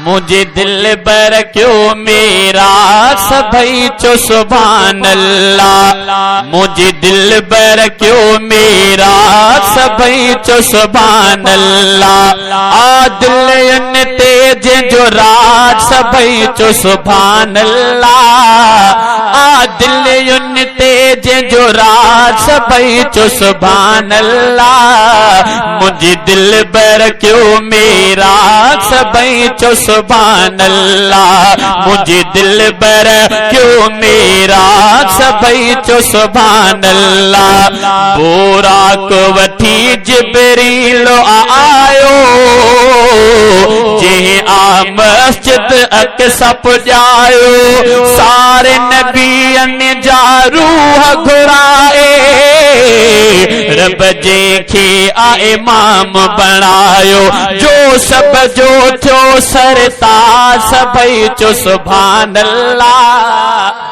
मुझे दिल बर क्यों मेरा सभई चो सुभान अल्लाह। मुझे दिल बर क्यों मेरा सभई चो सुभान अल्लाह। आ दिल तेज जो राज सभई चो सुभान अल्लाह। आ दिल तेज जो राज सभई चो सुभान अल्लाह। मुझे दिल बर क्यों मेरा सभई चो सुभान अल्लाह। मुझे दिल बर क्यों मेरा सभई चो सुभान अल्लाह। बोरा को वठी जिब्रील आयो जे आ मस्जिद अक़सा पुॼायो। सारे नबियन जा रूह घुराए रब जंहिंखे आ इमाम बणायो। जो सब जो थियो सरताज सभई चो सुभान अल्लाह।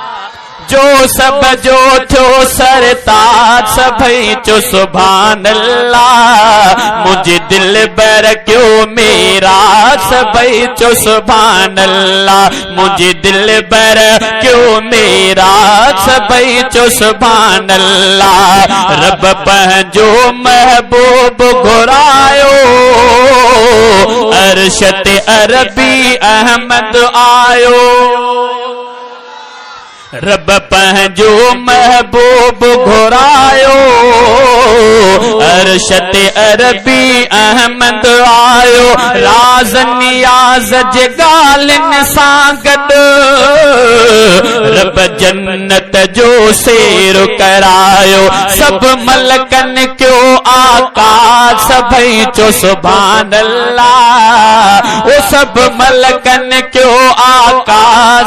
जो सब जो थियो सरताज सभई चो सुभान अल्लाह। मुझे दिल बर क्यों मेरा सभई चो सुभान अल्लाह। मुझे दिल बर क्यों मेरा सभई चो सुभान अल्लाह। रब पंहिंजो महबूब घुरायो अरशत अरबी अहमद आयो। रब पंहिंजो महबूब घुरायो अरशत अरबी अहमद आयो। राज नियाज जे ॻाल्हियुनि सां गॾु रब जन्नत जो सेर करायो। सब मलकन क्यों आका सभई चो सुभान अल्लाह। ओ सब मलकन क्यों आका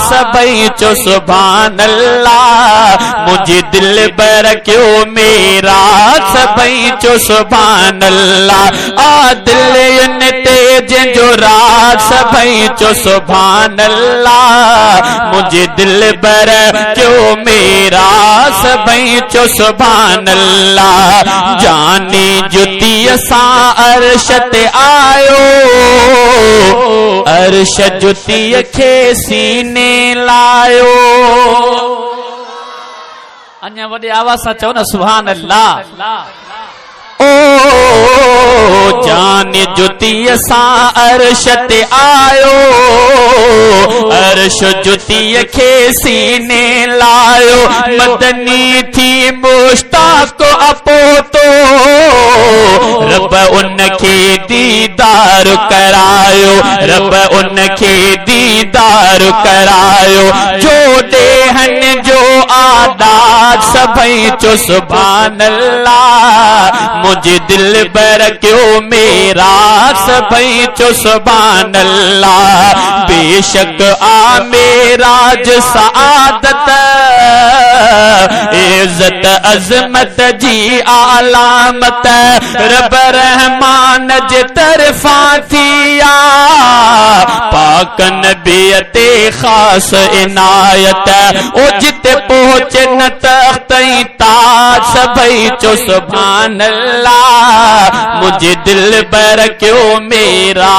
सभई चो सुभान अल्लाह। मुझे दिल बर क्यों मेरा सभई चो सुभान अल्लाह। आ दिल तेज जो राज सभई चो सुभान अल्लाह। मुझे दिल बर क्यों मेरा सभई चो सुभान अल्लाह। जानी जुतीअ सां अर्श ते आयो अर्श जुतीअ खे सीने लायो। अन्या वॾे आवाज़ सां चओ न सुभान अल्लाह। ओ जान जुतीअ सां अर्श ते आयो अर्श जुतीअ खे सीने लायो। मदनी थी मुश्ताक अपोतो रब उनखे दीदार करायो। रब उनखे दीदार करायो। जो ॾेहन जो आदात सभई चो सुभान अल्लाह। मुझे दिल बर क्यों मेरा सभई चो सुभान अल्लाह। बेशक आ मेराज सआदत इज्जत अजमत जी आलामत रब रहमान जे तरफा थिया। पाक नबी ते खास इनायत ओ जिते पहुंचे न तख्तई ताज सभई चो सुभान अल्लाह। मुझे दिल बर क्यों मेरा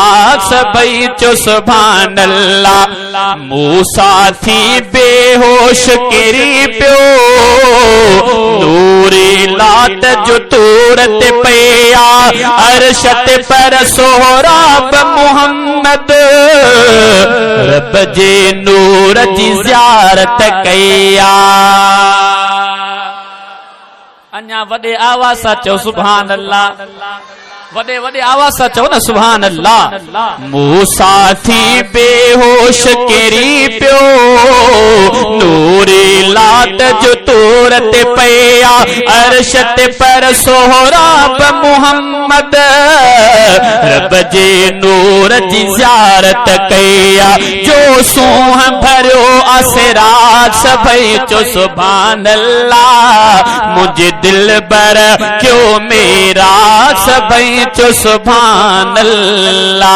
सभई चो सुभान अल्लाह। मूसा थी बेहोश किरी पियो नूरी लात जो तूरत पिया। अरशत पर सोहराब मोहम्मद रब जे नूर जी ज़ियारत कया। अन्या वॾे आवाज़ सां चओ सुभान अल्लाह। वॾे वॾे आवाज़ सां चओ न सुभान अल्लाह। मूसा थी बेहोश किरी पियो नूरी लात जो तूरत पिया। अर्शत पर सोहराब मोहम्मद रब जे नूर जी ज़ियारत कया। जो सूह भरियो असराज सभई चो सुभान अल्लाह। मुझे दिल बर क्यों मेरा सभई चो सुभान अल्लाह।